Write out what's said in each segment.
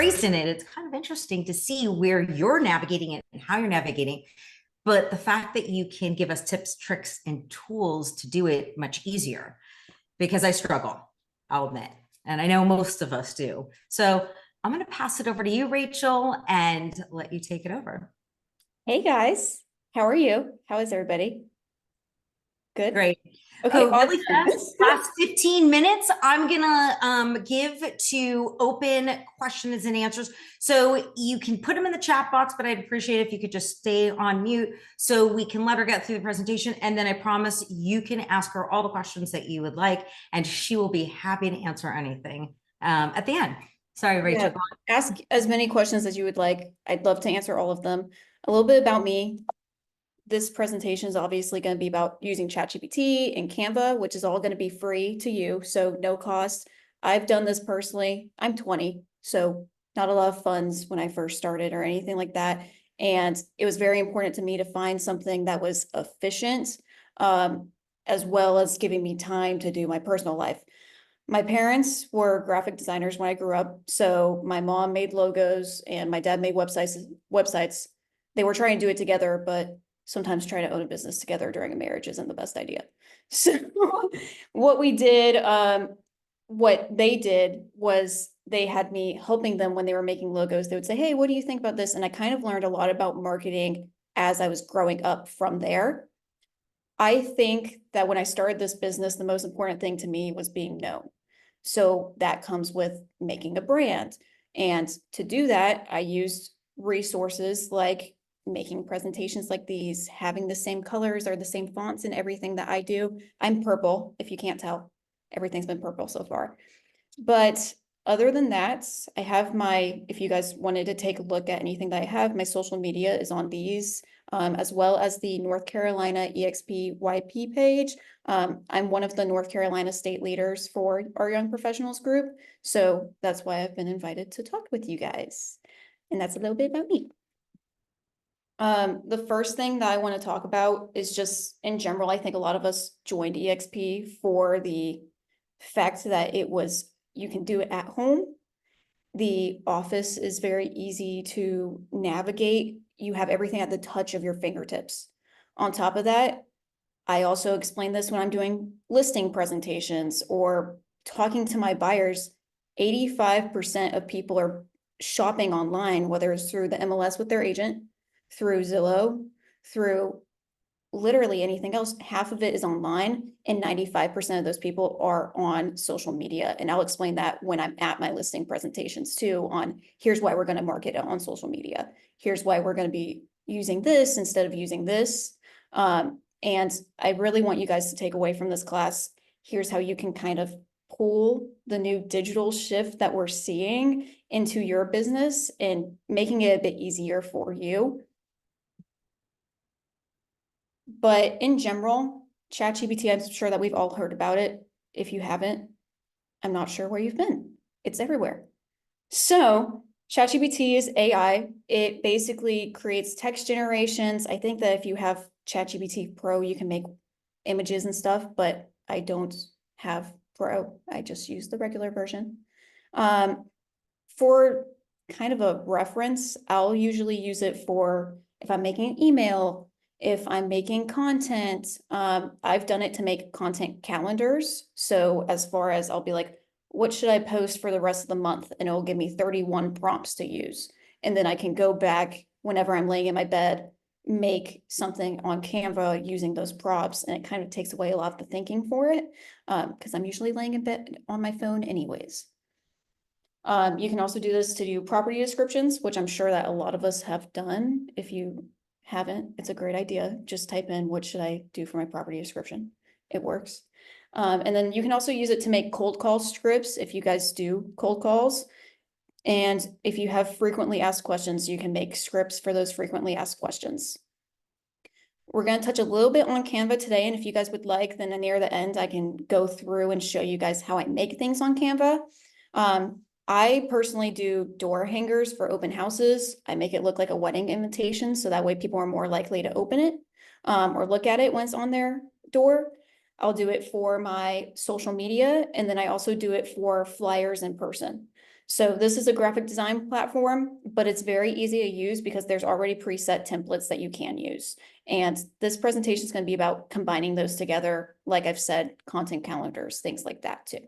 phrased in it, it's kind of interesting to see where you're navigating it and how you're navigating. But the fact that you can give us tips, tricks, and tools to do it much easier, because I struggle, I'll admit. And I know most of us do. So I'm going to pass it over to you, Rachel, and let you take it over. Hey guys, how are you? How is everybody? Good. Great. Okay, Really awesome. fast, last 15 minutes, I'm gonna give to open questions and answers. So you can put them in the chat box, but I'd appreciate if you could just stay on mute so we can let her get through the presentation. And then I promise you can ask her all the questions that you would like, and she will be happy to answer anything at the end. Sorry, Rachel. Yeah, ask as many questions as you would like. I'd love to answer all of them. A little bit about me. This presentation is obviously going to be about using ChatGPT and Canva, which is all going to be free to you, so no cost. I've done this personally. I'm 20, so not a lot of funds when I first started or anything like that. And it was very important to me to find something that was efficient, as well as giving me time to do my personal life. My parents were graphic designers when I grew up, so my mom made logos and my dad made websites. They were trying to do it together, but sometimes trying to own a business together during a marriage isn't the best idea. So what they did was they had me helping them when they were making logos. They would say, hey, what do you think about this? And I kind of learned a lot about marketing as I was growing up from there. I think that when I started this business, the most important thing to me was being known. So that comes with making a brand. And to do that, I used resources like making presentations like these, having the same colors or the same fonts in everything that I do. I'm purple, if you can't tell. Everything's been purple so far. But other than that, I have if you guys wanted to take a look at anything that I have, my social media is on these, as well as the North Carolina EXPYP page. I'm one of the North Carolina state leaders for our Young Professionals group. So that's why I've been invited to talk with you guys. And that's a little bit about me. The first thing that I want to talk about is just in general, I think a lot of us joined EXP for the fact that you can do it at home. The office is very easy to navigate. You have everything at the touch of your fingertips. On top of that, I also explain this when I'm doing listing presentations or talking to my buyers. 85% of people are shopping online, whether it's through the MLS with their agent, through Zillow, through literally anything else. Half of it is online, and 95% of those people are on social media. And I'll explain that when I'm at my listing presentations too, on here's why we're going to market it on social media. Here's why we're going to be using this instead of using this. And I really want you guys to take away from this class. Here's how you can kind of pull the new digital shift that we're seeing into your business and making it a bit easier for you. But in general, ChatGPT, I'm sure that we've all heard about it. If you haven't, I'm not sure where you've been. It's everywhere. So ChatGPT is AI. It basically creates text generations. I think that if you have ChatGPT Pro, you can make images and stuff, but I don't have Pro. I just use the regular version. For kind of a reference, I'll usually use it for if I'm making an email, if I'm making content. I've done it to make content calendars. So as far as I'll be like, what should I post for the rest of the month? And it'll give me 31 prompts to use. And then I can go back whenever I'm laying in my bed, make something on Canva using those prompts. And it kind of takes away a lot of the thinking for it, because I'm usually laying in bed on my phone anyways. You can also do this to do property descriptions, which I'm sure that a lot of us have done. If you haven't, it's a great idea. Just type in, what should I do for my property description? It works. And then you can also use it to make cold call scripts if you guys do cold calls. And if you have frequently asked questions, you can make scripts for those frequently asked questions. We're going to touch a little bit on Canva today. And if you guys would like, then near the end, I can go through and show you guys how I make things on Canva. I personally do door hangers for open houses. I make it look like a wedding invitation, so that way people are more likely to open it or look at it when it's on their door. I'll do it for my social media, and then I also do it for flyers in person. So this is a graphic design platform, but it's very easy to use because there's already preset templates that you can use. And this presentation is going to be about combining those together. Like I've said, content calendars, things like that too.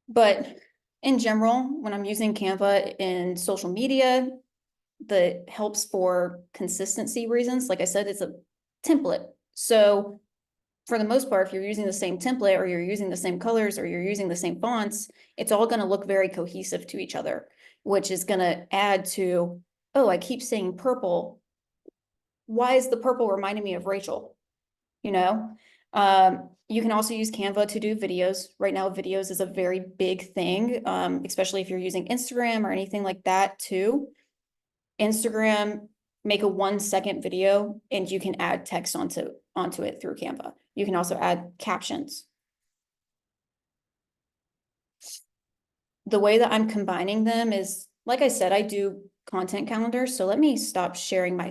But in general, when I'm using Canva in social media, that helps for consistency reasons. Like I said, it's a template. So for the most part, if you're using the same template or you're using the same colors or you're using the same fonts, it's all going to look very cohesive to each other, which is going to add to, oh, I keep saying purple. Why is the purple reminding me of Rachel? You know, you can also use Canva to do videos. Right now, videos is a very big thing, especially if you're using Instagram or anything like that too. Instagram, make a 1-second video and you can add text onto it through Canva. You can also add captions. The way that I'm combining them is, like I said, I do content calendars. So let me stop sharing my,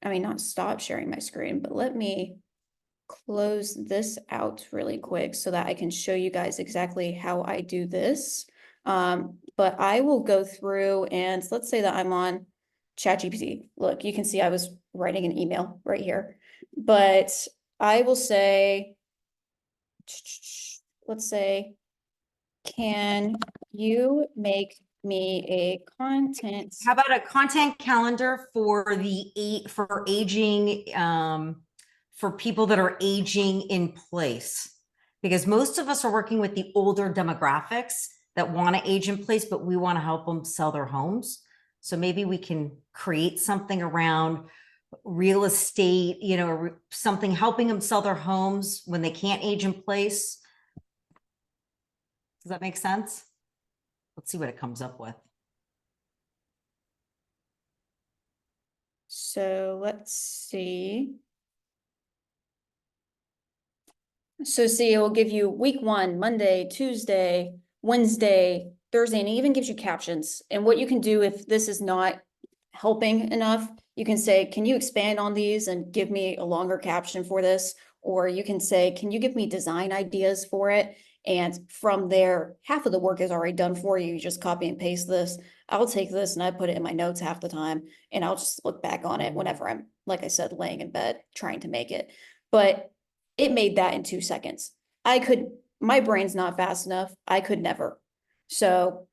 not stop sharing my screen, but let me close this out really quick so that I can show you guys exactly how I do this. But I will go through and let's say that I'm on ChatGPT. Look, you can see I was writing an email right here, but I will say, let's say, can you make me a content? How about a content calendar for for aging, for people that are aging in place? Because most of us are working with the older demographics that want to age in place, but we want to help them sell their homes. So maybe we can create something around real estate, something helping them sell their homes when they can't age in place. Does that make sense? Let's see what it comes up with. So let's see. So see, it will give you week 1, Monday, Tuesday, Wednesday, Thursday, and it even gives you captions. And what you can do if this is not helping enough, you can say, can you expand on these and give me a longer caption for this? Or you can say, can you give me design ideas for it? And from there, half of the work is already done for you. You just copy and paste this. I'll take this and I put it in my notes half the time, and I'll just look back on it whenever I'm, like I said, laying in bed trying to make it. But it made that in 2 seconds. My brain's not fast enough. I could never. So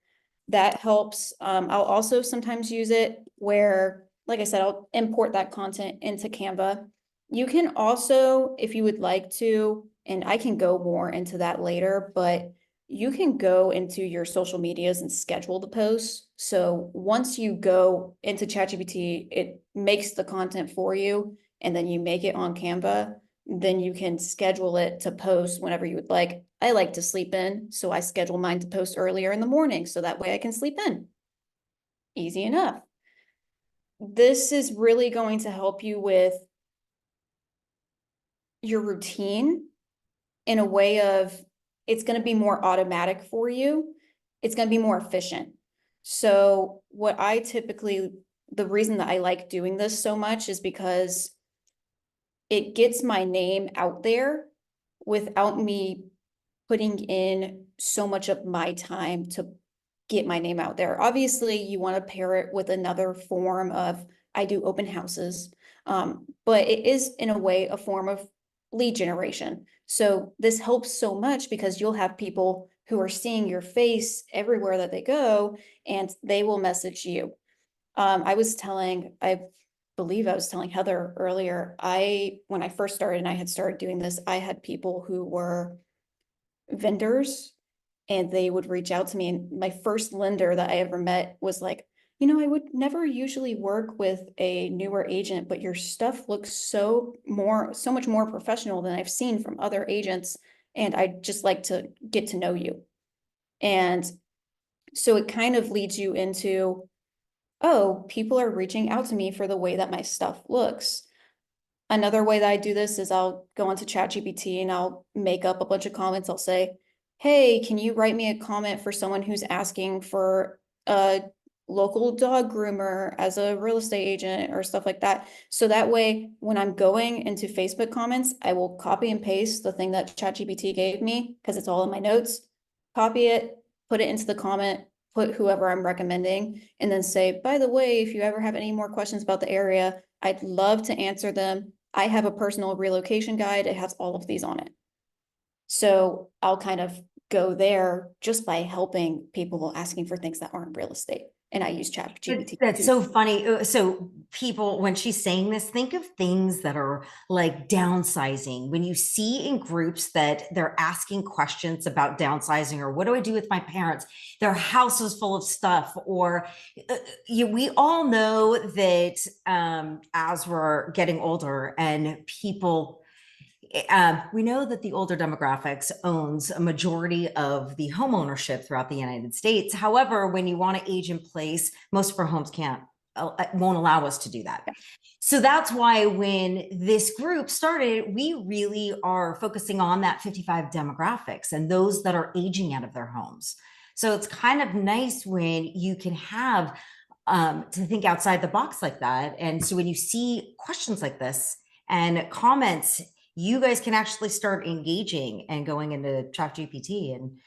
that helps. I'll also sometimes use it where, like I said, I'll import that content into Canva. You can also, if you would like to, and I can go more into that later, but you can go into your social medias and schedule the posts. So once you go into ChatGPT, it makes the content for you, and then you make it on Canva. Then you can schedule it to post whenever you would like. I like to sleep in, so I schedule mine to post earlier in the morning, so that way I can sleep in. Easy enough. This is really going to help you with your routine in a way of, it's going to be more automatic for you. It's going to be more efficient. So what I typically, the reason that I like doing this so much is because it gets my name out there without me putting in so much of my time to get my name out there. Obviously, you want to pair it with another form of, I do open houses, but it is in a way a form of lead generation. So this helps so much because you'll have people who are seeing your face everywhere that they go, and they will message you. I believe I was telling Heather earlier, when I first started and I had started doing this, I had people who were vendors and they would reach out to me. And my first lender that I ever met was like, I would never usually work with a newer agent, but your stuff looks so much more professional than I've seen from other agents. And I'd just like to get to know you. And so it kind of leads you into, oh, people are reaching out to me for the way that my stuff looks. Another way that I do this is I'll go onto ChatGPT and I'll make up a bunch of comments. I'll say, hey, can you write me a comment for someone who's asking for a local dog groomer as a real estate agent or stuff like that. So that way, when I'm going into Facebook comments, I will copy and paste the thing that ChatGPT gave me because it's all in my notes, copy it, put it into the comment, put whoever I'm recommending, and then say, by the way, if you ever have any more questions about the area, I'd love to answer them. I have a personal relocation guide. It has all of these on it. So I'll kind of go there just by helping people asking for things that aren't real estate. And I use ChatGPT. That's so funny. So people, when she's saying this, think of things that are like downsizing. When you see in groups that they're asking questions about downsizing, or what do I do with my parents? Their house is full of stuff, or we all know that as we're getting older and people, we know that the older demographics owns a majority of the home ownership throughout the United States. However, when you want to age in place, most of our homes won't allow us to do that. Yeah. So that's why when this group started, we really are focusing on that 55 demographics and those that are aging out of their homes. So it's kind of nice when you can have to think outside the box like that. And so when you see questions like this and comments, you guys can actually start engaging and going into ChatGPT and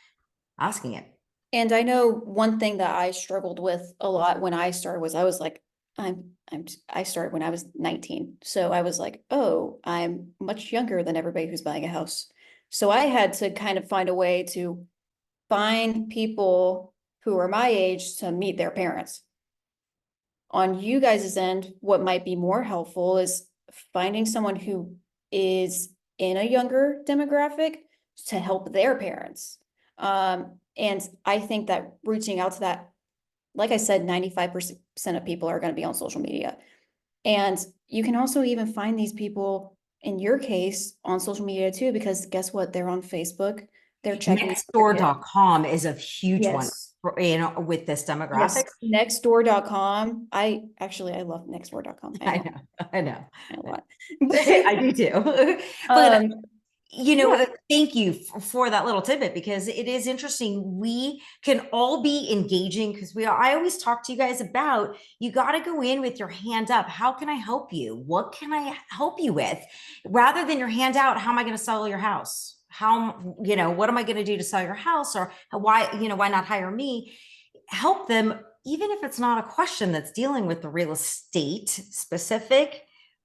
asking it. And I know one thing that I struggled with a lot when I started was I was like, I started when I was 19. So I was like, oh, I'm much younger than everybody who's buying a house. So I had to kind of find a way to find people who are my age to meet their parents. On you guys' end, what might be more helpful is finding someone who is in a younger demographic to help their parents. And I think that reaching out to that, like I said, 95% of people are going to be on social media. And you can also even find these people in your case on social media too, because guess what? They're on Facebook. They're checking. Nextdoor.com is a huge one Yes. for, with this Yes. demographic. Nextdoor.com. I love nextdoor.com. I know. I know. A lot. I do too. But Yeah. thank you for that little tidbit, because it is interesting. We can all be engaging because I always talk to you guys about, you got to go in with your hand up. How can I help you? What can I help you with? Rather than your hand out, how am I going to sell your house? What am I going to do to sell your house? Or why not hire me? Help them, even if it's not a question that's dealing with the real estate specific.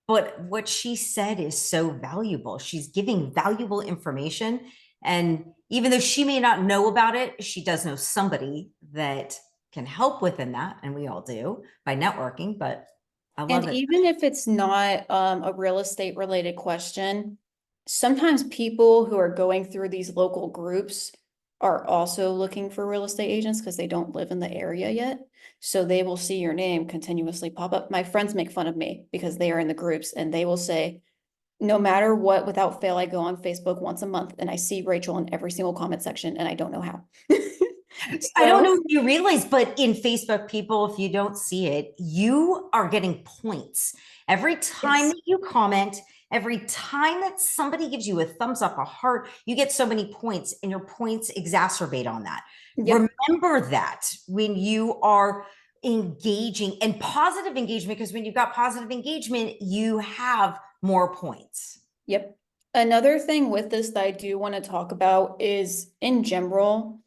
But what she said is so valuable. She's giving valuable information. And even though she may not know about it, she does know somebody that can help within that. And we all do by networking, but I love And it. even if it's not a real estate related question, sometimes people who are going through these local groups are also looking for real estate agents because they don't live in the area yet. So they will see your name continuously pop up. My friends make fun of me because they are in the groups and they will say, no matter what, without fail, I go on Facebook once a month and I see Rachel in every single comment section and I don't know how. I don't So, know if you realize, but in Facebook, people, if you don't see it, you are getting points. Every time yes. that you comment, every time that somebody gives you a thumbs up, a heart, you get so many points, and your points exacerbate on that. Yep. Remember that when you are engaging, and positive engagement, because when you've got positive engagement, you have more points. Yep. Another thing with this that I do want to talk about is in general,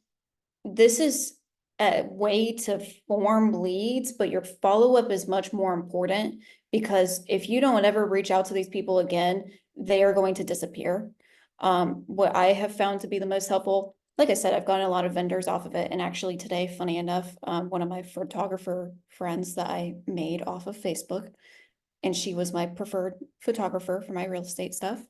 this is a way to form leads, but your follow-up is much more important because if you don't ever reach out to these people again, they are going to disappear. What I have found to be the most helpful, like I said, I've gotten a lot of vendors off of it. And actually today, funny enough, one of my photographer friends that I made off of Facebook, and she was my preferred photographer for my real estate stuff.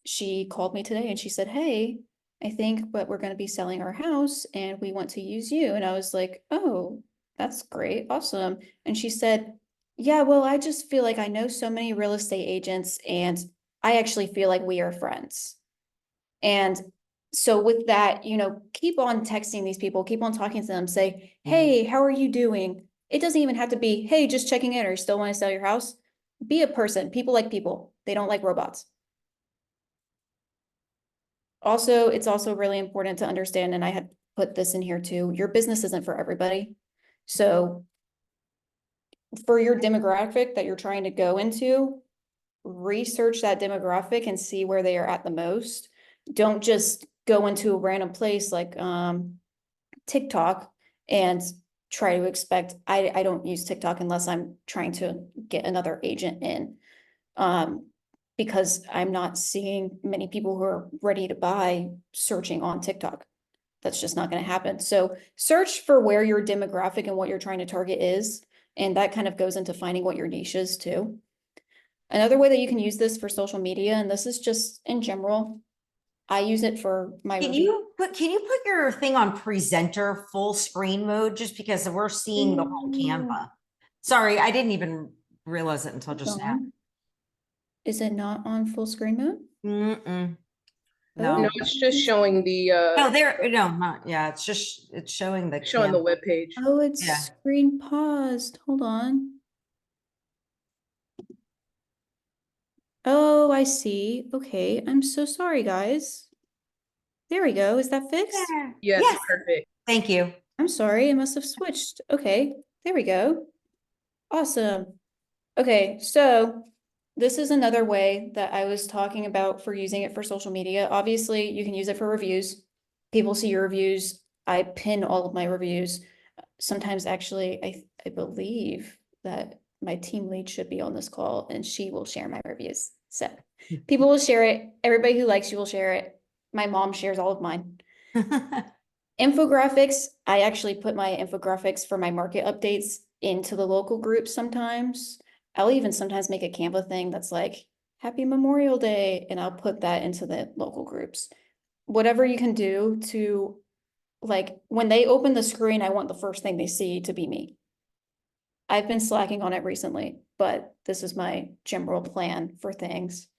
She called me today and she said, hey, I think but we're going to be selling our house and we want to use you. And I was like, oh, that's great. Awesome. And she said, yeah, well, I just feel like I know so many real estate agents and I actually feel like we are friends. And so with that, keep on texting these people, keep on talking to them, say, hey, how are you doing? It doesn't even have to be, hey, just checking in or you still want to sell your house. Be a person. People like people. They don't like robots. Also, it's also really important to understand, and I had put this in here too, your business isn't for everybody. So for your demographic that you're trying to go into, research that demographic and see where they are at the most. Don't just go into a random place like TikTok and try to expect, I don't use TikTok unless I'm trying to get another agent in. Because I'm not seeing many people who are ready to buy searching on TikTok. That's just not going to happen. So search for where your demographic and what you're trying to target is. And that kind of goes into finding what your niche is too. Another way that you can use this for social media, and this is just in general, I use it for my Can you put your thing on presenter full screen mode just because we're seeing the whole Canva? Sorry, I didn't even realize it until just now. Is it not on full screen mode? No. No, it's just showing the No, not, yeah, it's showing the showing the Canva. web page. Oh, it's Yeah. screen paused. Hold on. Oh, I see. Okay, I'm so sorry, guys. There we go. Is that fixed? Yes, Yes. perfect. Thank you. I'm sorry, it must have switched. Okay, there we go. Awesome. Okay, so this is another way that I was talking about for using it for social media. Obviously, you can use it for reviews. People see your reviews. I pin all of my reviews. Sometimes actually, I believe that my team lead should be on this call and she will share my reviews. So people will share it. Everybody who likes you will share it. My mom shares all of mine. Infographics, I actually put my infographics for my market updates into the local group sometimes. I'll even sometimes make a Canva thing that's like, Happy Memorial Day, and I'll put that into the local groups. Whatever you can do to, like, when they open the screen, I want the first thing they see to be me. I've been slacking on it recently, but this is my general plan for things.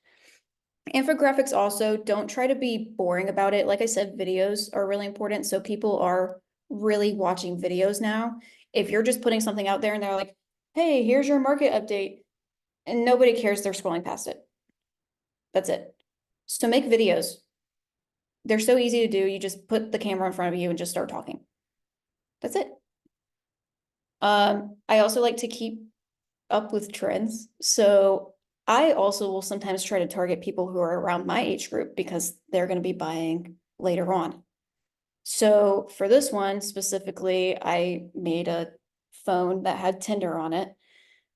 Infographics also, don't try to be boring about it. Like I said, videos are really important. So people are really watching videos now. If you're just putting something out there and they're like, hey, here's your market update, and nobody cares, they're scrolling past it. That's it. So make videos. They're so easy to do. You just put the camera in front of you and just start talking. That's it. I also like to keep up with trends. So I also will sometimes try to target people who are around my age group because they're going to be buying later on. So for this one specifically, I made a phone that had Tinder on it.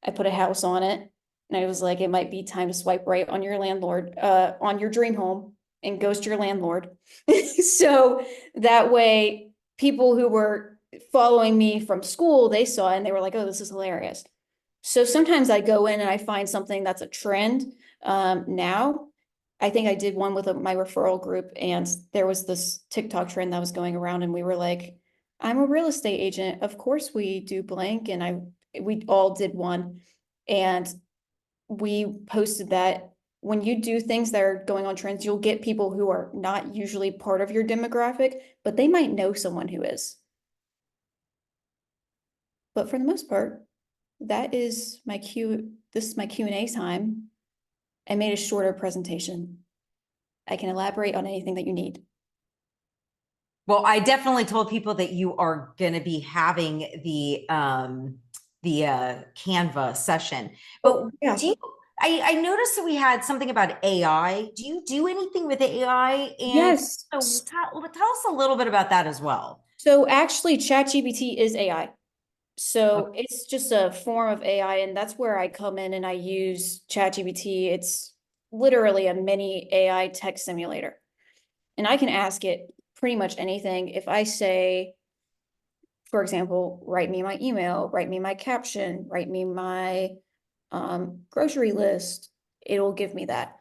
I put a house on it, and I was like, it might be time to swipe right on your landlord, on your dream home, and ghost your landlord. So that way, people who were following me from school, they saw it and they were like, oh, this is hilarious. So sometimes I go in and I find something that's a trend. Now, I think I did one with my referral group, and there was this TikTok trend that was going around, and we were like, I'm a real estate agent. Of course we do blank. And we all did one, and we posted that when you do things that are going on trends, you'll get people who are not usually part of your demographic, but they might know someone who is. But for the most part, that is my this is my Q&A time. I made a shorter presentation. I can elaborate on anything that you need. Well, I definitely told people that you are going to be having the Canva session. But yeah. I noticed that we had something about AI. Do you do anything with AI? And yes. so tell us a little bit about that as well. So actually, ChatGPT is AI. So Okay. it's just a form of AI, and that's where I come in and I use ChatGPT. It's literally a mini AI text simulator. And I can ask it pretty much anything. If I say, for example, write me my email, write me my caption, write me my grocery list, it'll give me that.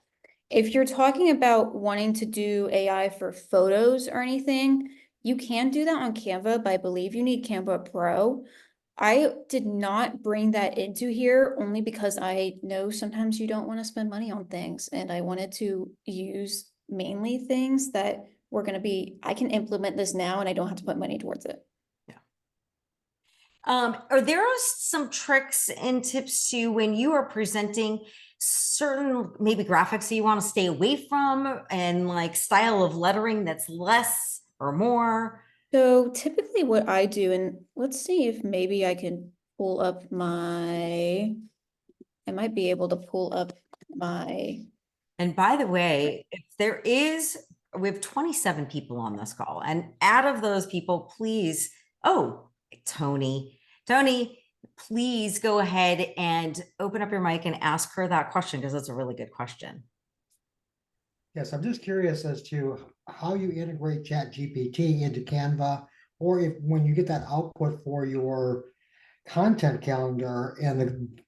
If you're talking about wanting to do AI for photos or anything, you can do that on Canva, but I believe you need Canva Pro. I did not bring that into here only because I know sometimes you don't want to spend money on things, and I wanted to use mainly things that were going to be, I can implement this now and I don't have to put money towards it. Are there some tricks and tips to when you are presenting certain maybe graphics that you want to stay away from, and like style of lettering that's less or more? So typically what I do, and let's see if maybe I can pull up I might be able to pull up my. And by the way, if there is we have 27 people on this call, and out of those people, please, oh, Tony, please go ahead and open up your mic and ask her that question, because it's a really good question. Yes, I'm just curious as to how you integrate ChatGPT into Canva, or if when you get that output for your content calendar and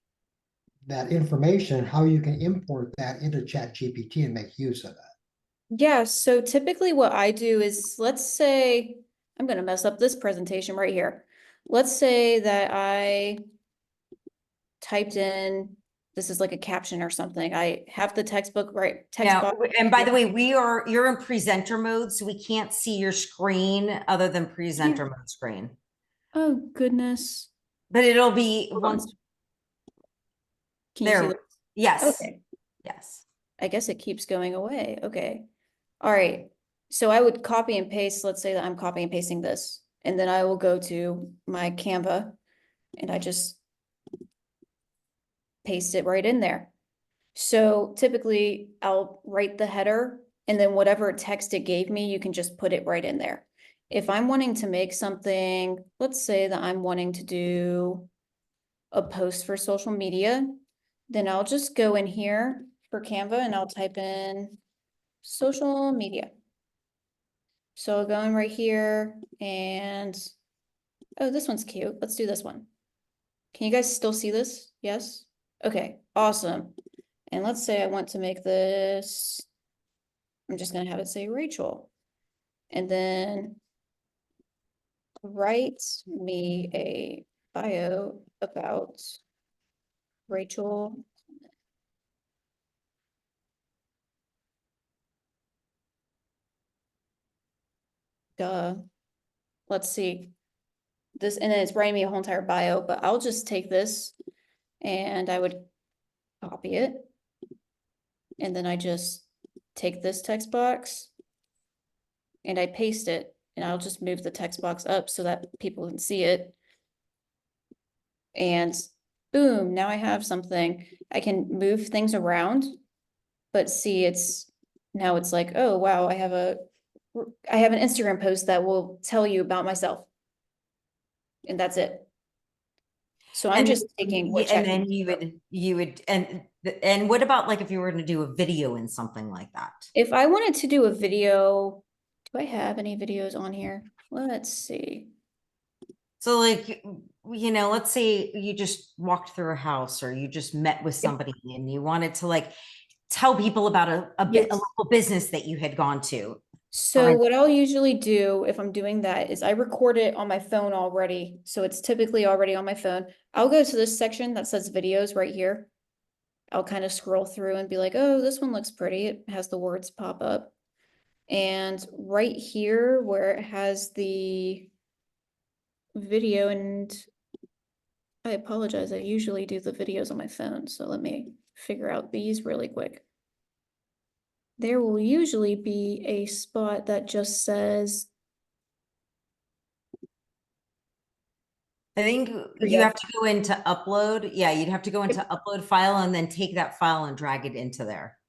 that information, how you can import that into ChatGPT and make use of it. Yeah, so typically what I do is, let's say, I'm gonna mess up this presentation right here. Let's say that I typed in, this is like a caption or something. I have the textbook, right? Text Now, box. and by the way, you're in presenter mode, so we can't see your screen other than presenter mode screen. Oh, goodness. But it'll be once Can you see there. this? Yes. Okay. Yes. I guess it keeps going away. Okay. All right. So I would copy and paste, let's say that I'm copy and pasting this, and then I will go to my Canva and I just paste it right in there. So typically I'll write the header, and then whatever text it gave me, you can just put it right in there. If I'm wanting to make something, let's say that I'm wanting to do a post for social media, then I'll just go in here for Canva and I'll type in social media. So I'll go in right here and, oh, this one's cute. Let's do this one. Can you guys still see this? Yes? Okay, awesome. And let's say I want to make this, I'm just gonna have it say Rachel. And then write me a bio about Rachel. Duh. Let's see. This, and then it's writing me a whole entire bio, but I'll just take this and I would copy it. And then I just take this text box and I paste it, and I'll just move the text box up so that people can see it. And boom, now I have something. I can move things around, but see, now it's like, oh, wow, I have an Instagram post that will tell you about myself. And that's it. So I'm just taking what and then you would and what about like if you were going to do a video in something like that? If I wanted to do a video, do I have any videos on here? Let's see. So like, let's say you just walked through a house, or you just met with somebody and you wanted to like tell people about a local business that you had gone to. So what I'll usually do if I'm doing that is I record it on my phone already. So it's typically already on my phone. I'll go to this section that says videos right here. I'll kind of scroll through and be like, oh, this one looks pretty. It has the words pop up. And right here where it has the video, and I apologize, I usually do the videos on my phone. So let me figure out these really quick. There will usually be a spot that just says, I think you have to go into upload. Yeah, you'd have to go into upload file and then take that file and drag it into there.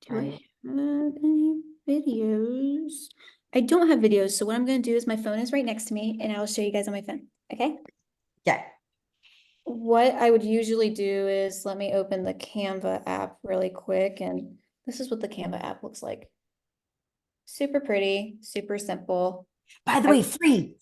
Do I have any videos? I don't have videos. So what I'm going to do is my phone is right next to me and I'll show you guys on my phone. Okay. Yeah. What I would usually do is let me open the Canva app really quick. And this is what the Canva app looks like. Super pretty, super simple. By the way, free,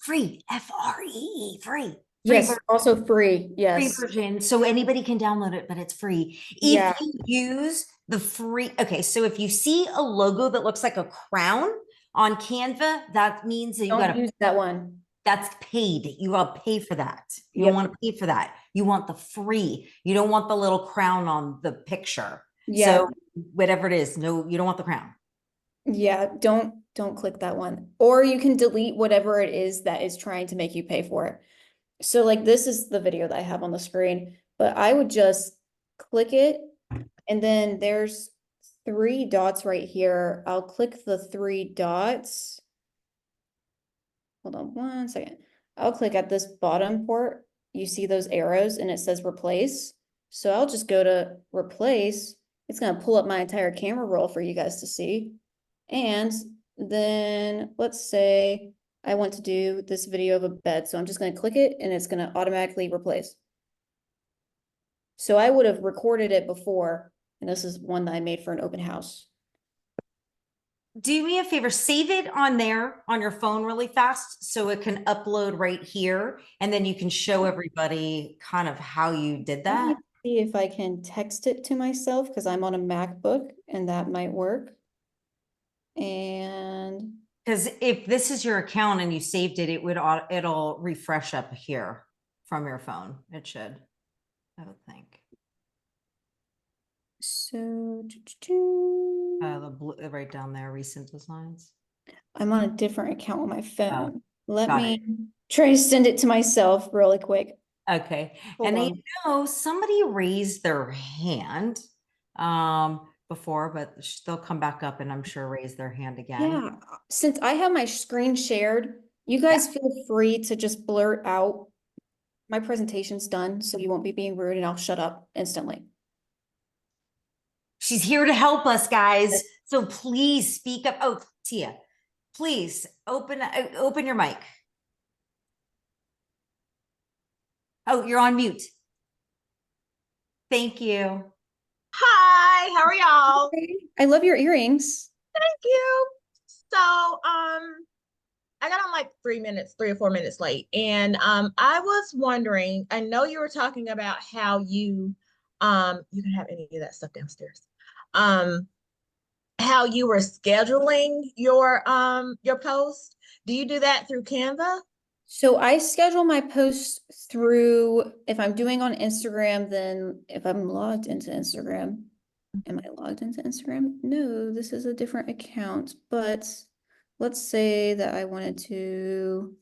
F-R-E, free. Yes, also free. Yes. Free version. So anybody can download it, but it's free. If you use the free, okay, so if you see a logo that looks like a crown on Canva, that means that you Don't gotta use that one. That's paid. You gotta pay for that. You don't want to pay for that. You want the free. You don't want the little crown on the picture. Yeah. So whatever it is, no, you don't want the crown. Yeah, don't click that one. Or you can delete whatever it is that is trying to make you pay for it. So like this is the video that I have on the screen, but I would just click it, and then there's 3 dots right here. I'll click the 3 dots. Hold on one second. I'll click at this bottom part. You see those arrows and it says replace. So I'll just go to replace. It's going to pull up my entire camera roll for you guys to see. And then let's say I want to do this video of a bed. So I'm just going to click it and it's going to automatically replace. So I would have recorded it before, and this is one that I made for an open house. Do me a favor, save it on there on your phone really fast so it can upload right here. And then you can show everybody kind of how you did Let me that. see if I can text it to myself because I'm on a MacBook and that might work. And Because if this is your account and you saved it, it'll refresh up here from your phone. It should, I would think. so The blue right down there, recent designs. I'm on a different account on my phone. Let got me try to send it to myself really quick. Okay. Hold And I on. know somebody raised their hand before, but they'll come back up and I'm sure raise their hand again. Yeah, since I have my screen shared, you guys feel free to just blurt out my presentation's done, so you won't be being rude and I'll shut up instantly. She's here to help us, guys. So please speak up. Oh, Tia, please open your mic. Oh, you're on mute. Thank you. Hi, how are y'all? I love your earrings. Thank you. So, I got on like 3 or 4 minutes late. And I was wondering, I know you were talking about how you can have any of that stuff downstairs. How you were scheduling your post. Do you do that through Canva? So I schedule my posts through, if I'm doing on Instagram, then if I'm logged into Instagram, am I logged into Instagram? No, this is a different account, but let's say that I wanted to,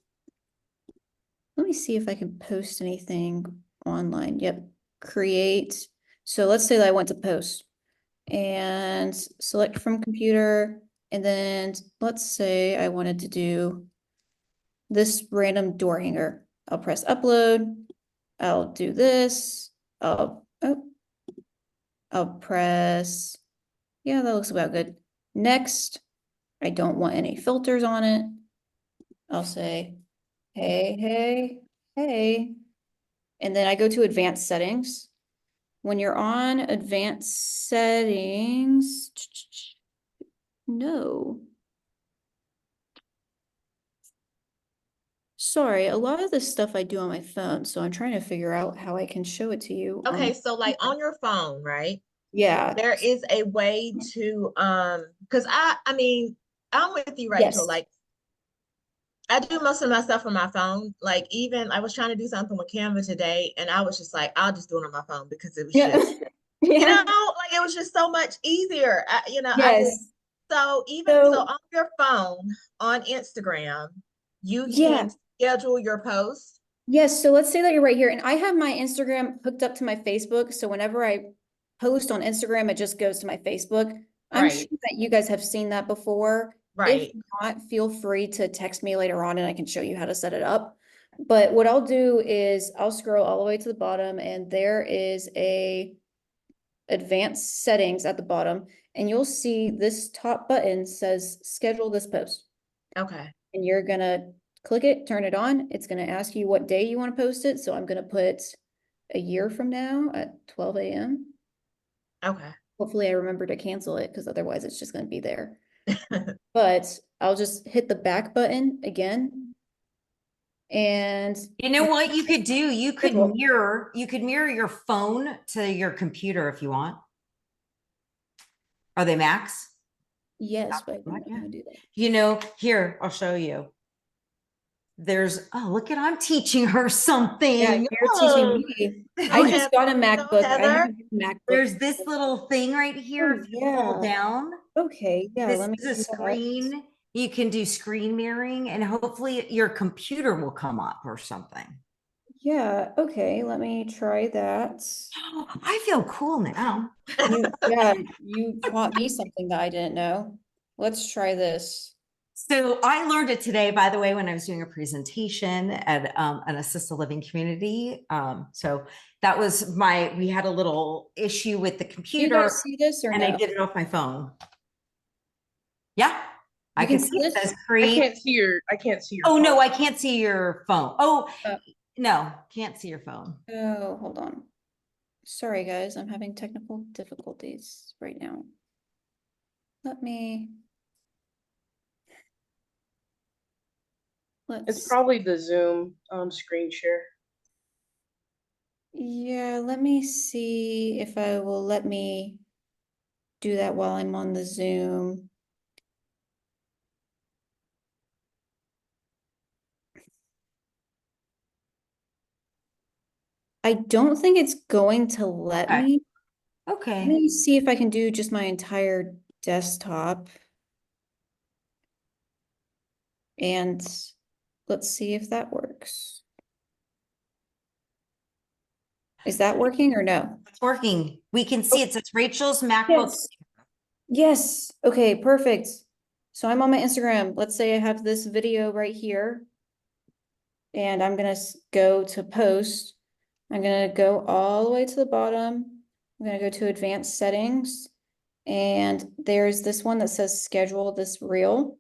let me see if I can post anything online. Yep, create. So let's say that I want to post and select from computer. And then let's say I wanted to do this random door hanger. I'll press upload. I'll do this. I'll press, yeah, that looks about good. Next, I don't want any filters on it. I'll say, hey. And then I go to advanced settings. When you're on advanced settings, no. Sorry, a lot of this stuff I do on my phone, so I'm trying to figure out how I can show it to you. Okay, so like on your phone, right? Yeah. There is a way to because I mean, I'm with you, Rachel. Yes. Like I do most of my stuff on my phone. Like even I was trying to do something with Canva today and I was just like, I'll just do it on my phone because it was just, you know, like it was just so much easier. Yes. So on your phone on Instagram, you can schedule your post. Yes, so let's say that you're right here and I have my Instagram hooked up to my Facebook. So whenever I post on Instagram, it just goes to my Facebook. I'm sure that you guys have seen that before. Right. If not, feel free to text me later on and I can show you how to set it up. But what I'll do is I'll scroll all the way to the bottom and there is a advanced settings at the bottom and you'll see this top button says schedule this post. Okay. And you're gonna click it, turn it on. It's gonna ask you what day you want to post it. So I'm gonna put a year from now at 12 a.m. Okay. Hopefully I remember to cancel it because otherwise it's just gonna be there. But I'll just hit the back button again. And you know what you could do? You could Schedule. mirror your phone to your computer if you want. Are they Macs? Yes, but I'm not Yeah. gonna do that. You know, here, I'll show you. Look at, I'm teaching her something. Yeah, you're teaching me. I just got a MacBook. I have a MacBook. There's this little thing right here. Oh, if you pull down. Okay, yeah, This let me is a do that. screen. You can do screen mirroring and hopefully your computer will come up or something. Yeah, okay, let me try that. I feel cool now. You taught me something that I didn't know. Let's try this. So I learned it today, by the way, when I was doing a presentation at an assisted living community. So that was we had a little issue with the computer. Do you guys see this or and no? I did it off my phone. Yeah, I can can see see it this? says I create. can't see your Oh, no, phone. I can't see your phone. Oh, Oh. no, can't see your phone. Oh, hold on. Sorry, guys, I'm having technical difficulties right now. Let me. It's Let's, probably the Zoom screen share. yeah, let me see if I will let me do that while I'm on the Zoom. I don't think it's going to let Okay. me. Let Okay. me see if I can do just my entire desktop. And let's see if that works. Is that working or no? It's working. We can see it says Rachel's MacBook. Yes. Yes. Okay, perfect. So I'm on my Instagram. Let's say I have this video right here. And I'm gonna go to post. I'm gonna go all the way to the bottom. I'm gonna go to advanced settings. And there's this one that says schedule this reel.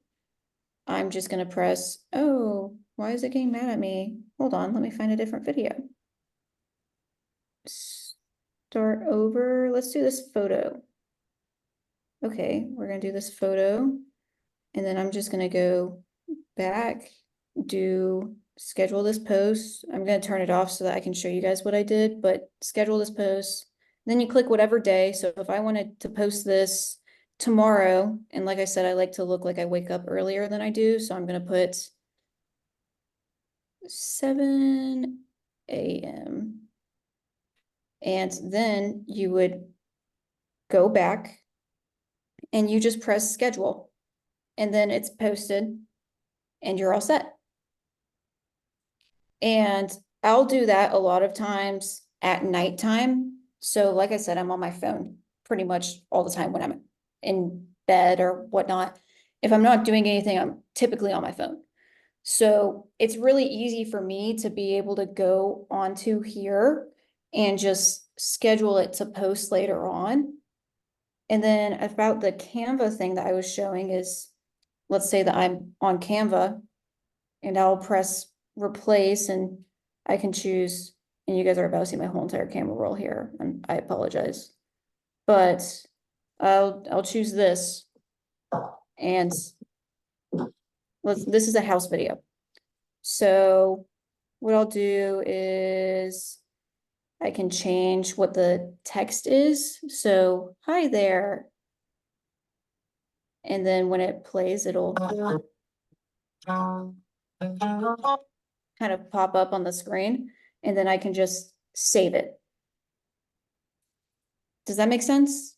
I'm just gonna press, oh, why is it getting mad at me? Hold on, let me find a different video. Start over, let's do this photo. Okay, we're gonna do this photo. And then I'm just gonna go back, do schedule this post. I'm gonna turn it off so that I can show you guys what I did, but schedule this post. Then you click whatever day. So if I wanted to post this tomorrow, and like I said, I like to look like I wake up earlier than I do. So I'm gonna put 7 a.m. And then you would go back and you just press schedule. And then it's posted and you're all set. And I'll do that a lot of times at nighttime. So like I said, I'm on my phone pretty much all the time when I'm in bed or whatnot. If I'm not doing anything, I'm typically on my phone. So it's really easy for me to be able to go onto here and just schedule it to post later on. And then about the Canva thing that I was showing is, let's say that I'm on Canva and I'll press replace and I can choose, and you guys are about to see my whole entire camera roll here, and I apologize. But I'll choose this. And this is a house video. So what I'll do is I can change what the text is. So hi there. And then when it plays, it'll kind of pop up on the screen, and then I can just save it. Does that make sense?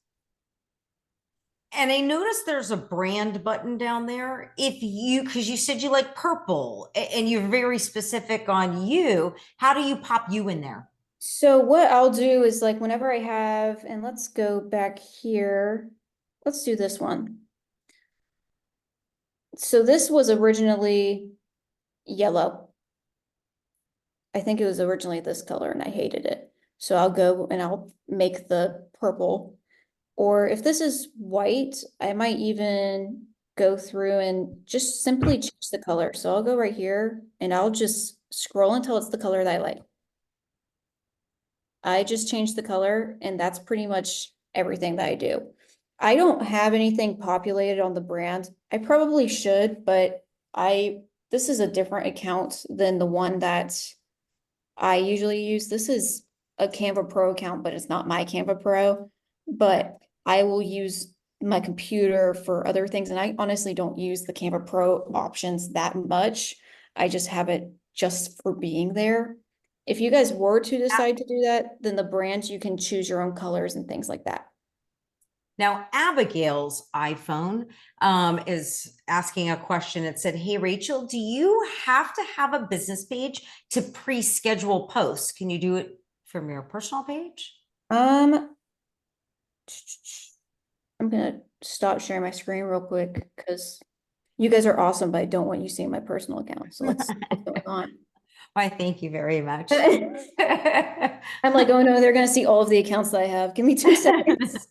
And I noticed there's a brand button down there. If you, because you said you like purple and you're very specific on you, how do you pop you in there? So what I'll do is like whenever I have, and let's go back here. Let's do this one. So this was originally yellow. I think it was originally this color and I hated it. So I'll go and I'll make the purple. Or if this is white, I might even go through and just simply change the color. So I'll go right here and I'll just scroll until it's the color that I like. I just changed the color and that's pretty much everything that I do. I don't have anything populated on the brand. I probably should, but this is a different account than the one that I usually use. This is a Canva Pro account, but it's not my Canva Pro. But I will use my computer for other things. And I honestly don't use the Canva Pro options that much. I just have it just for being there. If you guys were to decide to do that, then the brands, you can choose your own colors and things like that. Now, Abigail's iPhone is asking a question. It said, hey, Rachel, do you have to have a business page to pre-schedule posts? Can you do it from your personal page? I'm gonna stop sharing my screen real quick because you guys are awesome, but I don't want you seeing my personal account. So what's going on? Why, thank you very much. I'm like, oh no, they're gonna see all of the accounts that I have. Give me 2 seconds.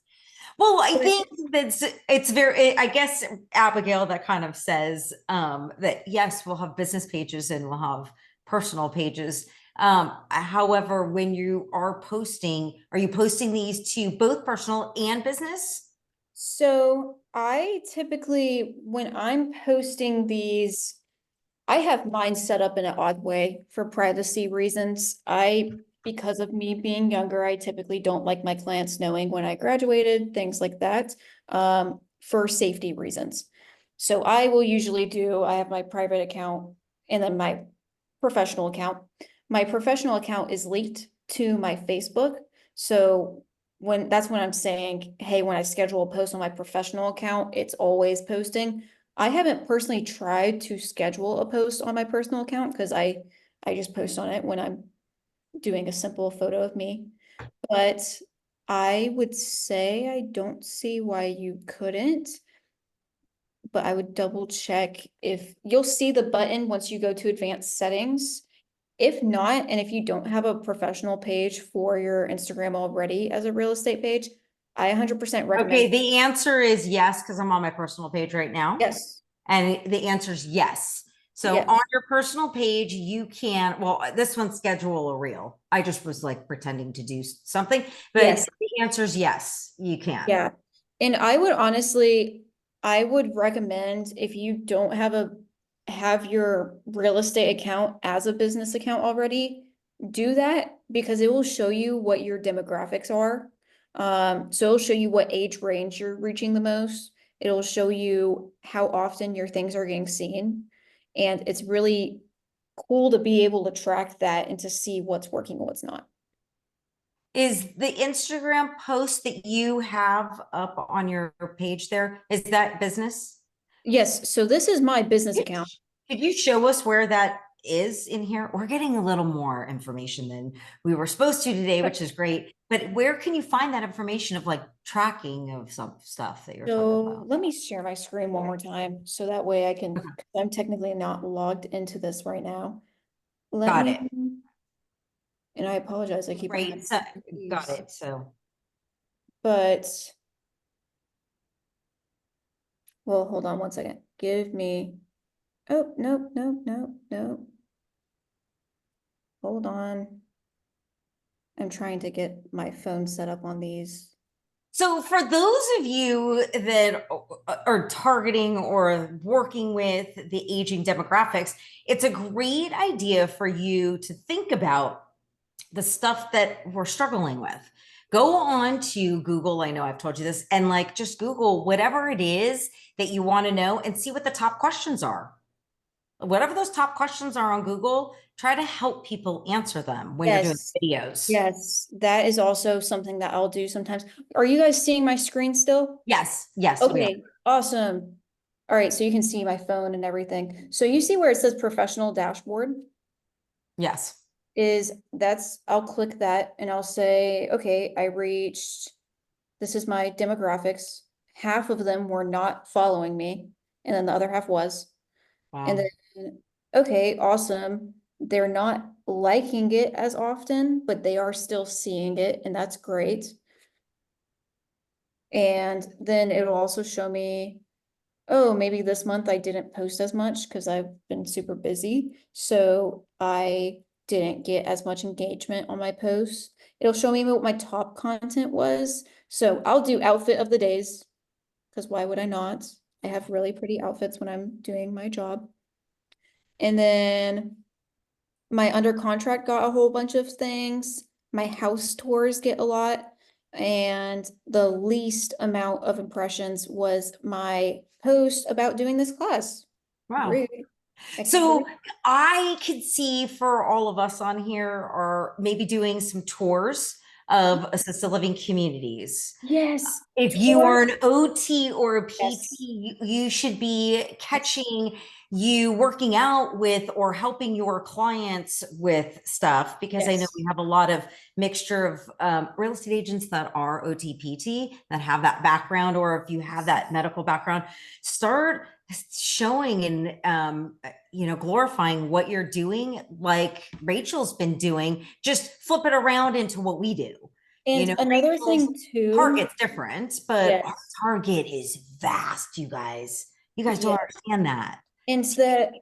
Well, I think it's very, I guess, Abigail, that kind of says that yes, we'll have business pages and we'll have personal pages. However, when you are posting, are you posting these to both personal and business? So I typically, when I'm posting these, I have mine set up in an odd way for privacy reasons. Because of me being younger, I typically don't like my clients knowing when I graduated, things like that, for safety reasons. So I will usually I have my private account and then my professional account. My professional account is linked to my Facebook. So that's when I'm saying, hey, when I schedule a post on my professional account, it's always posting. I haven't personally tried to schedule a post on my personal account because I just post on it when I'm doing a simple photo of me. But I would say I don't see why you couldn't. But I would double check if you'll see the button once you go to advanced settings. If not, and if you don't have a professional page for your Instagram already as a real estate page, I 100% recommend. Okay, the answer is yes, because I'm on my personal page right now. Yes. And the answer is yes. So Yes. on your personal page, you can, well, this one's schedule a reel. I just was like pretending to do something, but Yes. the answer is yes, you can. Yeah. And I would recommend if you don't have your real estate account as a business account already, do that because it will show you what your demographics are. So it'll show you what age range you're reaching the most. It'll show you how often your things are getting seen. And it's really cool to be able to track that and to see what's working and what's not. Is the Instagram post that you have up on your page there, is that business? Yes, so this is my business account. Could you show us where that is in here? We're getting a little more information than we were supposed to today, which is great. But where can you find that information of like tracking of some stuff that you're talking So about? let me share my screen one more time so that way I can, Okay. I'm technically not logged into this right now. Got it. And I apologize, I keep on Right. having So, these. got it. So, But, well, hold on one second. Give me, oh, nope, nope, nope, nope. Hold on. I'm trying to get my phone set up on these. so for those of you that are targeting or working with the aging demographics, it's a great idea for you to think about the stuff that we're struggling with. Go on to Google. I know I've told you this, and like just Google whatever it is that you want to know and see what the top questions are. Whatever those top questions are on Google, try to help people answer them when you're doing videos. Yes, that is also something that I'll do sometimes. Are you guys seeing my screen still? Yes, yes. We are. Okay, awesome. All right, so you can see my phone and everything. So you see where it says professional dashboard? Yes. I'll click that and I'll say, okay, this is my demographics. Half of them were not following me, and then the other half was. And Wow. then, okay, awesome. They're not liking it as often, but they are still seeing it, and that's great. And then it'll also show me, oh, maybe this month I didn't post as much because I've been super busy. So I didn't get as much engagement on my posts. It'll show me what my top content was. So I'll do outfit of the days because why would I not? I have really pretty outfits when I'm doing my job. And then my under contract got a whole bunch of things. My house tours get a lot. And the least amount of impressions was my post about doing this class. Wow. Rude. So I could see for all of us on here are maybe doing some tours of assisted living communities. Yes. If you Tours. are an OT or a PT, Yes. you should be catching you working out with or helping your clients with stuff, because I know Yes. we have a lot of mixture of real estate agents that are OT PT that have that background, or if you have that medical background, start showing and glorifying what you're doing, like Rachel's been doing. Just flip it around into what we do. You And know, another Rachel's thing too, target's different, but our yes, target is vast, you guys. You guys don't yes. understand that. And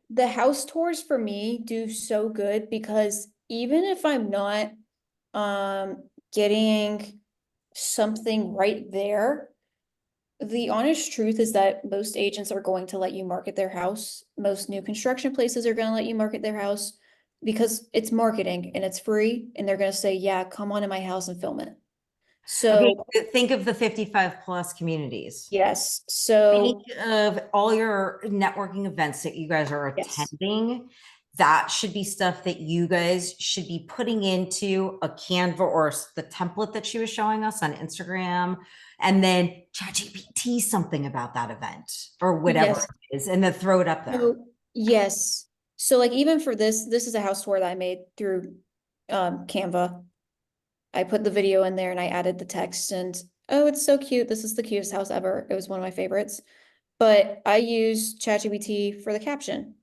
the house tours for me do so good because even if I'm not getting something right there, the honest truth is that most agents are going to let you market their house. Most new construction places are going to let you market their house because it's marketing and it's free, and they're going to say, yeah, come on in my house and film it. Okay, So think of the 55 plus communities. yes, so Think of all your networking events that you guys are yes, attending. That should be stuff that you guys should be putting into a Canva or the template that she was showing us on Instagram, and then ChatGPT something about that event or whatever yes. it is, and then throw it up there. So yes, so like even for this is a house tour that I made through Canva. I put the video in there and I added the text, and oh, it's so cute. This is the cutest house ever. It was one of my favorites. But I use ChatGPT for the caption.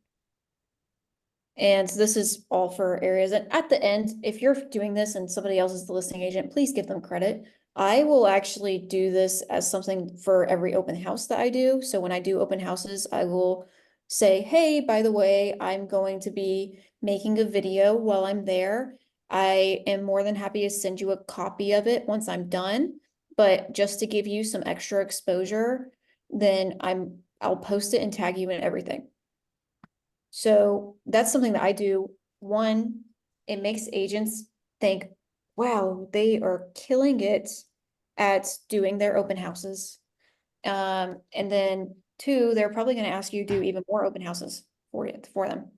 And this is all for areas. And at the end, if you're doing this and somebody else is the listing agent, please give them credit. I will actually do this as something for every open house that I do. So when I do open houses, I will say, hey, by the way, I'm going to be making a video while I'm there. I am more than happy to send you a copy of it once I'm done. But just to give you some extra exposure, then I'll post it and tag you in everything. So that's something that I do. One, it makes agents think, wow, they are killing it at doing their open houses. And then two, they're probably going to ask you to do even more open houses for them.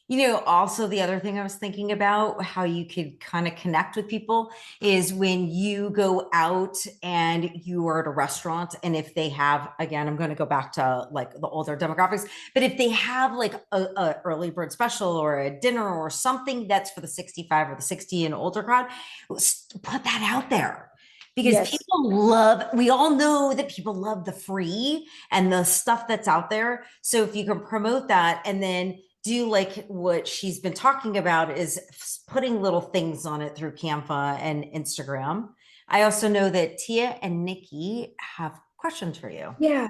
You know, also the other thing I was thinking about how you could kind of connect with people is when you go out and you are at a restaurant, and if they have, again, I'm going to go back to like the older demographics, but if they have like a early bird special or a dinner or something that's for the 65 or the 60 and older crowd, put that out there. Because Yes. people love, we all know that people love the free and the stuff that's out there. So if you can promote that and then do like what she's been talking about is putting little things on it through Canva and Instagram. I also know that Tia and Nikki have questions for you. Yeah.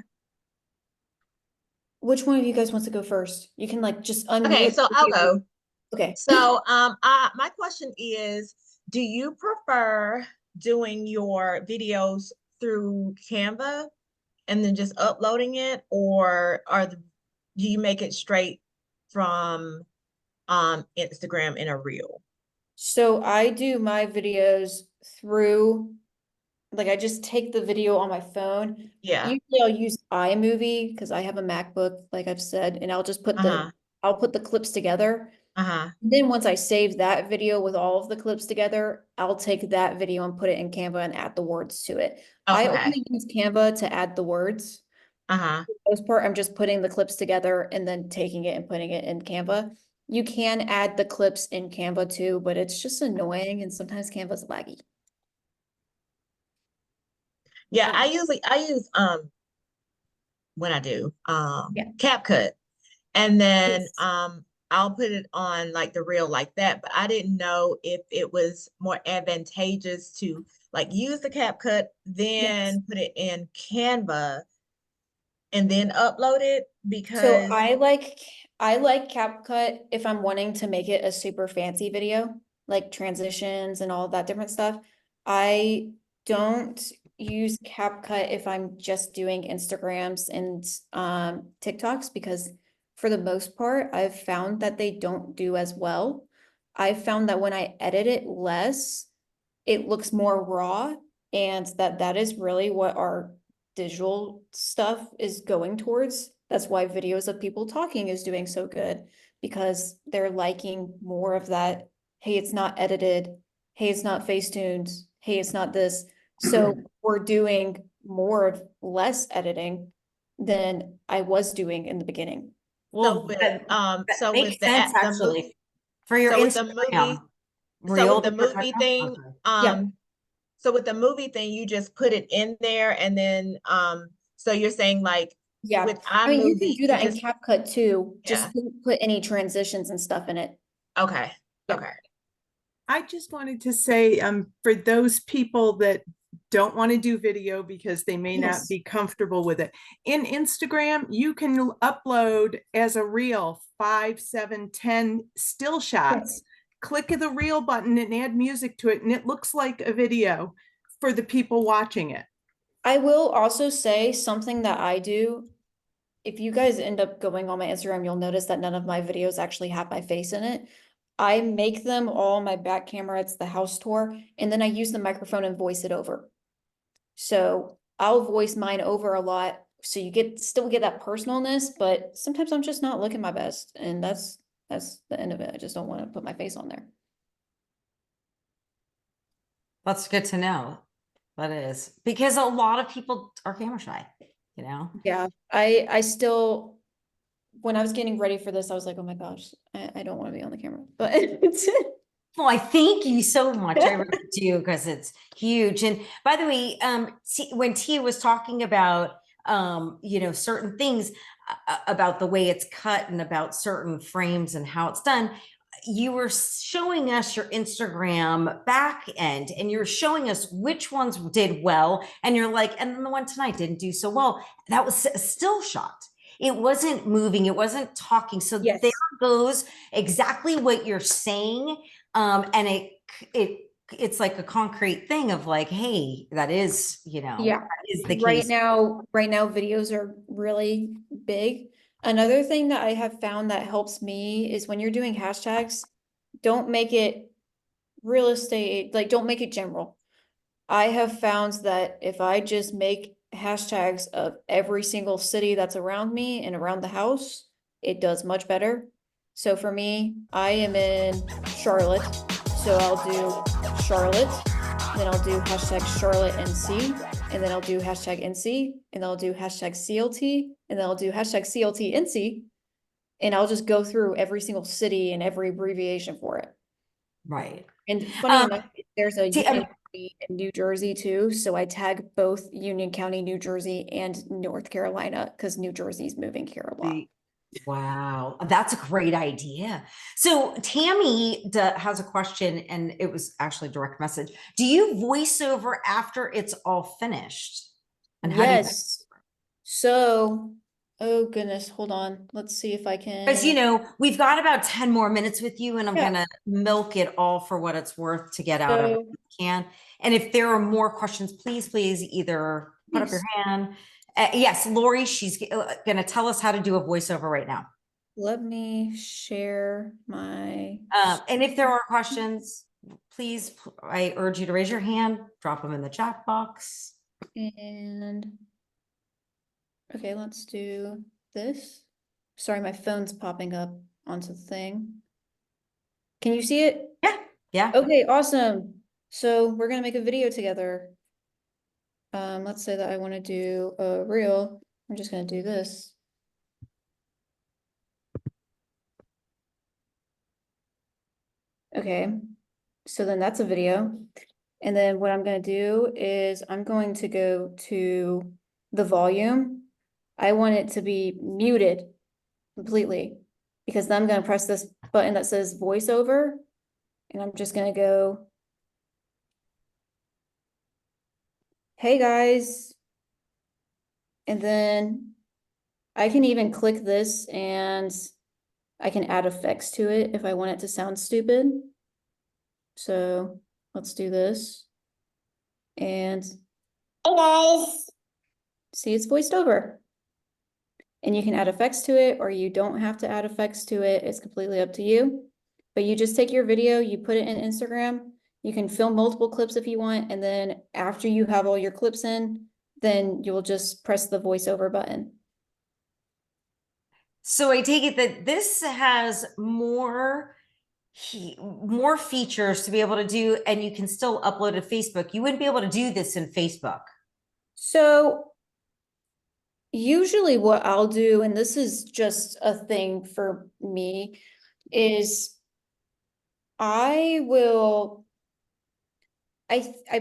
Which one of you guys wants to go first? You can like just unmute. Okay, so I'll go. Okay. So my question is, do you prefer doing your videos through Canva and then just uploading it, or do you make it straight from Instagram in a reel? So I do my videos through, like I just take the video on my phone. Yeah. Usually I'll use iMovie because I have a MacBook, like I've said, and I'll just put I'll put the clips together. Then once I save that video with all of the clips together, I'll take that video and put it in Canva and add the words to it. I Okay. only use Canva to add the words. For the most part, I'm just putting the clips together and then taking it and putting it in Canva. You can add the clips in Canva too, but it's just annoying and sometimes Canva's laggy. Yeah, I use when I do Yeah. CapCut, and then Yes. I'll put it on like the reel like that, but I didn't know if it was more advantageous to like use the CapCut, then put it in Canva and then upload it, So because I like CapCut if I'm wanting to make it a super fancy video, like transitions and all that different stuff. I don't use CapCut if I'm just doing Instagrams and TikToks, because for the most part, I've found that they don't do as well. I've found that when I edit it less, it looks more raw, and that is really what our digital stuff is going towards. That's why videos of people talking is doing so good, because they're liking more of that. Hey, it's not edited. Hey, it's not face-tuned. Hey, it's not this. So we're doing more of less editing than I was doing in the beginning. Well, so makes with sense the actually for your so with the Instagram so reel. with the movie thing, so with the movie thing, you just put it in there, and then so you're saying like Yeah, with I mean, you can iMovie, do that in CapCut too. Yeah. Just don't put any transitions and stuff in it. Okay. Yeah. Okay. I just wanted to say, for those people that don't want to do video because they may not Yes. be comfortable with it, in Instagram, you can upload as a reel 5, 7, 10 still shots. Click the reel button and add music to it, and it looks like a video for the people watching it. I will also say something that I do. If you guys end up going on my Instagram, you'll notice that none of my videos actually have my face in it. I make them all my back camera, it's the house tour, and then I use the microphone and voice it over. So I'll voice mine over a lot, so you still get that personalness, but sometimes I'm just not looking my best, and that's the end of it. I just don't want to put my face on there. That's good to know. That is because a lot of people are camera shy, you know? Yeah, I still, when I was getting ready for this, I was like, oh my gosh, I don't want to be on the camera, but Well, I thank you so much. I really do, because it's huge. And by the way, when Tia was talking about, you know, certain things about the way it's cut and about certain frames and how it's done, you were showing us your Instagram back end, and you're showing us which ones did well. And you're like, and then the one tonight didn't do so well. That was a still shot. It wasn't moving. It wasn't talking. So Yes. there goes exactly what you're saying. And it's like a concrete thing of like, hey, that is, you know, Yeah. that is the Right case. now videos are really big. Another thing that I have found that helps me is when you're doing hashtags, don't make it real estate, like don't make it general. I have found that if I just make hashtags of every single city that's around me and around the house, it does much better. So for me, I am in Charlotte, so I'll do Charlotte, then I'll do hashtag Charlotte NC, and then I'll do hashtag NC, and then I'll do hashtag CLT, and then I'll do hashtag CLT NC, and I'll just go through every single city and every abbreviation for it. Right. And funny enough, there's a see, Union County in New Jersey too, so I tag both Union County, New Jersey and North Carolina, because New Jersey's moving here a lot. Wow, that's a great idea. So Tammy has a question, and it was actually a direct message. Do you voice over after it's all finished? And how do you? Yes. So, oh goodness, hold on. Let's see if I can. Because, you know, we've got about 10 more minutes with you, and I'm Yeah. gonna milk it all for what it's worth to get out of it So- if we can. And if there are more questions, please either put up your hand. Yes, Lori, she's gonna tell us how to do a voiceover right now. Let me share my. And if there are questions, please, I urge you to raise your hand, drop them in the chat box. And okay, let's do this. Sorry, my phone's popping up onto the thing. Can you see it? Yeah. Okay, awesome. So we're gonna make a video together. Let's say that I want to do a reel. I'm just gonna do this. Okay, so then that's a video. And then what I'm gonna do is I'm going to go to the volume. I want it to be muted completely, because then I'm gonna press this button that says voiceover, and I'm just gonna go, hey guys. And then I can even click this and I can add effects to it if I want it to sound stupid. So let's do this. And hey guys, see, it's voiced over. And you can add effects to it, or you don't have to add effects to it. It's completely up to you. But you just take your video, you put it in Instagram. You can film multiple clips if you want. And then after you have all your clips in, then you'll just press the voiceover button. So I take it that this has more features to be able to do, and you can still upload to Facebook. You wouldn't be able to do this in Facebook. So usually what I'll do, and this is just a thing for me, is I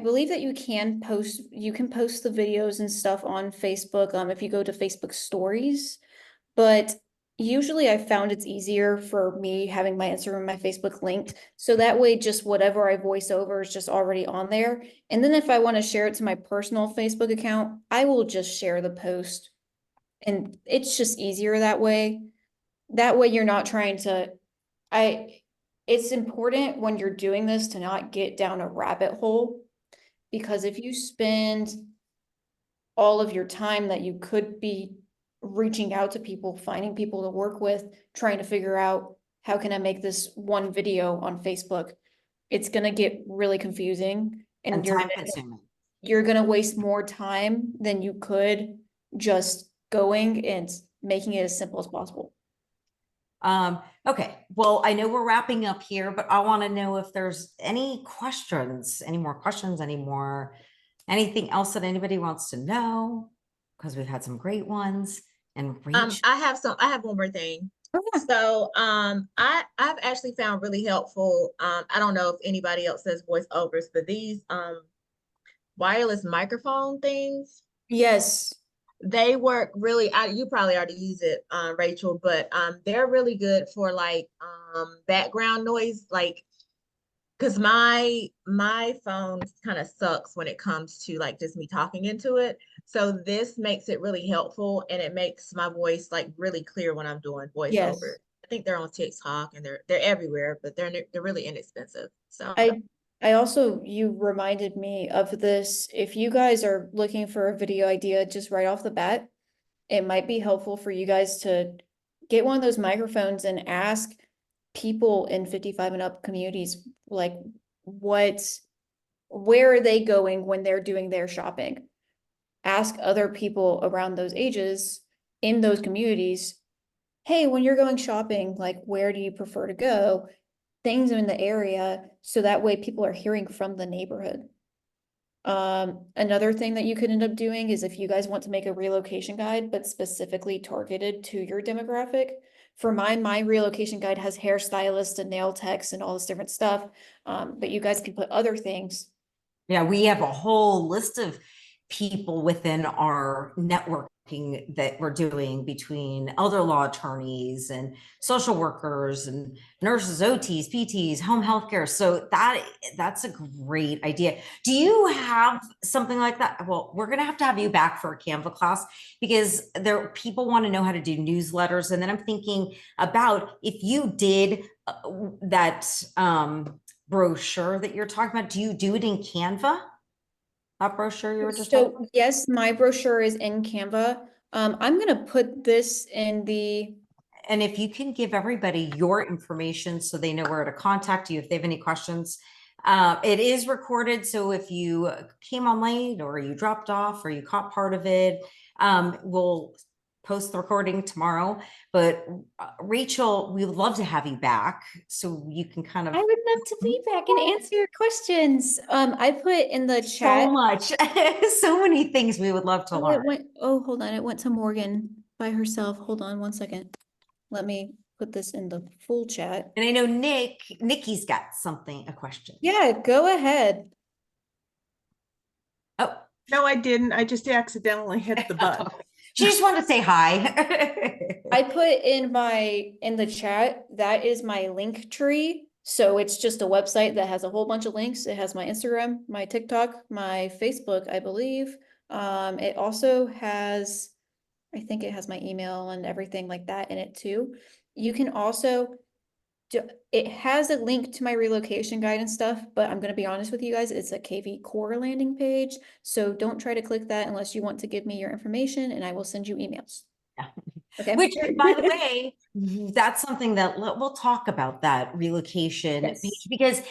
believe that you can post the videos and stuff on Facebook, if you go to Facebook stories, but Usually I found it's easier for me having my Instagram and my Facebook linked. So that way, just whatever I voice over is just already on there. And then if I want to share it to my personal Facebook account, I will just share the post. And it's just easier that way. That way you're not trying to, it's important when you're doing this to not get down a rabbit hole. Because if you spend all of your time that you could be reaching out to people, finding people to work with, trying to figure out how can I make this one video on Facebook, it's gonna get really confusing And and time consuming. you're gonna waste more time than you could just going and making it as simple as possible. Okay, well, I know we're wrapping up here, but I want to know if there's any questions, any more questions, anything else that anybody wants to know, because we've had some great ones. And Rach, I have one more thing. Oh, yeah. So, I've actually found really helpful. I don't know if anybody else says voiceovers, but these, wireless microphone things, Yes, they work really, you probably already use it, Rachel, but, they're really good for like, background noise, like, cause my phone kind of sucks when it comes to like just me talking into it. So this makes it really helpful and it makes my voice like really clear when I'm doing voiceover. yes. I think they're on TikTok and they're everywhere, but they're really inexpensive. So I also, you reminded me of this. If you guys are looking for a video idea just right off the bat, it might be helpful for you guys to get one of those microphones and ask people in 55 and up communities, like where are they going when they're doing their shopping? Ask other people around those ages in those communities, hey, when you're going shopping, like where do you prefer to go? Things in the area, so that way people are hearing from the neighborhood. Another thing that you could end up doing is if you guys want to make a relocation guide, but specifically targeted to your demographic. For mine, my relocation guide has hairstylists and nail techs and all this different stuff. But you guys can put other things. yeah, we have a whole list of people within our networking that we're doing between elder law attorneys and social workers and nurses, OTs, PTs, home healthcare. So that's a great idea. Do you have something like that? Well, we're gonna have to have you back for a Canva class because people want to know how to do newsletters. And then I'm thinking about if you did that brochure that you're talking about, do you do it in Canva? That brochure you were just talking about? So yes, my brochure is in Canva. I'm gonna put this in the, And if you can give everybody your information so they know where to contact you if they have any questions. It is recorded, so if you came on late or you dropped off or you caught part of it, we'll post the recording tomorrow. But Rachel, we would love to have you back so you can kind of I would love to be back and answer your questions. I put in the so chat. much, so many things we would love to Oh, it learn. went, oh, hold on, it went to Morgan by herself. Hold on one second. Let me put this in the full chat. And I know Nikki's got a question. Yeah, go ahead. Oh, No, I didn't. I just accidentally hit the button. she just wanted to say hi. I put in the chat, that is my link tree. So it's just a website that has a whole bunch of links. It has my Instagram, my TikTok, my Facebook, I believe. It also has, I think it has my email and everything like that in it too. You can also, it has a link to my relocation guide and stuff, but I'm gonna be honest with you guys, it's a KV Core landing page. So don't try to click that unless you want to give me your information and I will send you emails. Yeah. Okay. Which, by the way, that's something that we'll talk about, that relocation Yes. page, because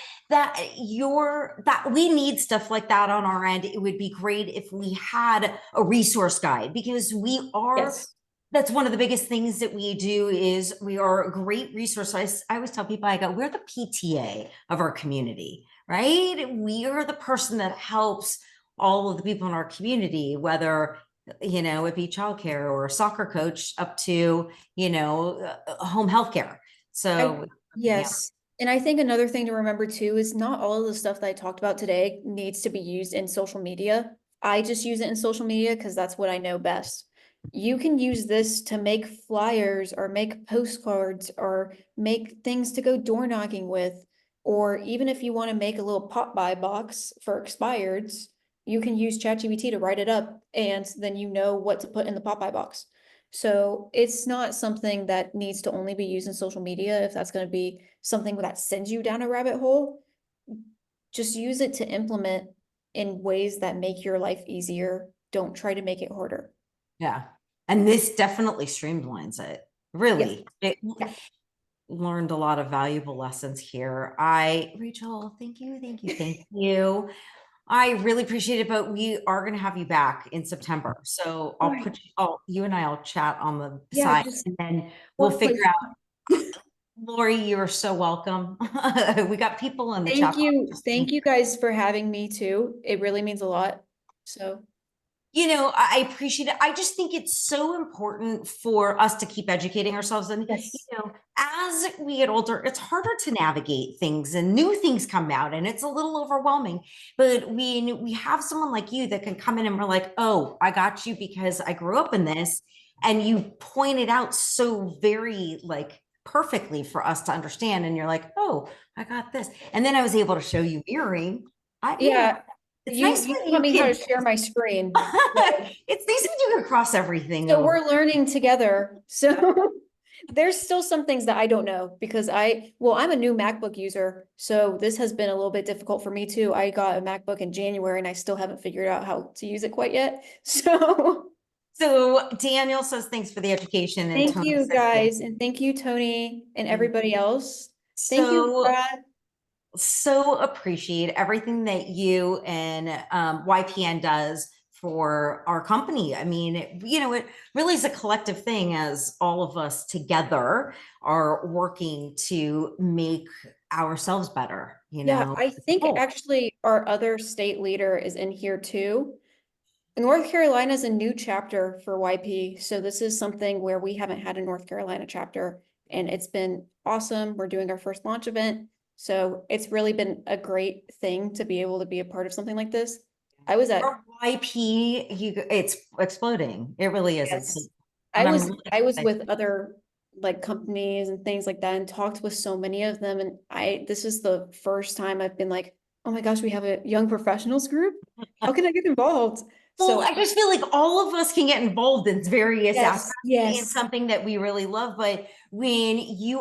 we need stuff like that on our end. It would be great if we had a resource guide, because Yes. that's one of the biggest things that we do is we are a great resource. I always tell people, we're the PTA of our community, right? We are the person that helps all of the people in our community, whether it be childcare or a soccer coach up to, home healthcare. So Yes. And I think another thing to remember too is not all of the stuff that I talked about today needs to be used in social media. I just use it in social media because that's what I know best. you can use this to make flyers or make postcards or make things to go door knocking with. Or even if you want to make a little pop by box for expireds, you can use ChatGPT to write it up and then you know what to put in the pop by box. So it's not something that needs to only be used in social media. If that's going to be something that sends you down a rabbit hole, just use it to implement in ways that make your life easier. Don't try to make it harder. Yeah. And this definitely streamlines it. Really. Yeah. Learned a lot of valuable lessons here. Rachel, thank you. I really appreciate it, but we are going to have you back in September. So I'll Alright. put you and I'll chat on the Yeah, side just and then we'll figure workplace. out. Lori, you're so welcome. We got people in the Thank chat. you. box. Thank you guys for having me too. It really means a lot. So You know, I appreciate it. I just think it's so important for us to keep educating ourselves. And, yes. you know, as we get older, it's harder to navigate things and new things come out and it's a little overwhelming. But when we have someone like you that can come in and we're like, oh, I got you because I grew up in this. And you point it out so very like perfectly for us to understand. And you're like, oh, I got this. And then I was able to show you mirroring. Yeah. It's You nice when taught you me how to can. share my screen. It's nice when you can cross everything So over. we're learning together. So there's still some things that I don't know because I'm a new MacBook user. So this has been a little bit difficult for me too. I got a MacBook in January and I still haven't figured out how to use it quite yet. So Daniel says thanks for the education and Thank Tony you says guys. And thank you, Tony, and everybody else. Thank you, so Brad. so appreciate everything that you and YPN does for our company. I mean, it really is a collective thing as all of us together are working to make ourselves better, Yeah, I think Oh, actually our other state leader is in here too. North Carolina is a new chapter for YP. So this is something where we haven't had a North Carolina chapter and it's been awesome. We're doing our first launch event. So it's really been a great thing to be able to be a part of something like this. I was at our YP, it's exploding. It really is. yes, And I'm I really was excited. with other like companies and things like that and talked with so many of them. And this is the first time I've been like, oh my gosh, we have a young professionals group. How can I get involved? Well, So I just feel like all of us can get involved in various aspects in yes. something that we really love. But when we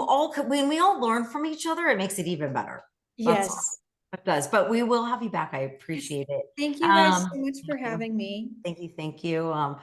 all learn from each other, it makes it even better. That's all Yes. it does. But we will have you back. I appreciate it. Thank you guys so much for having me. Thank you. Bye.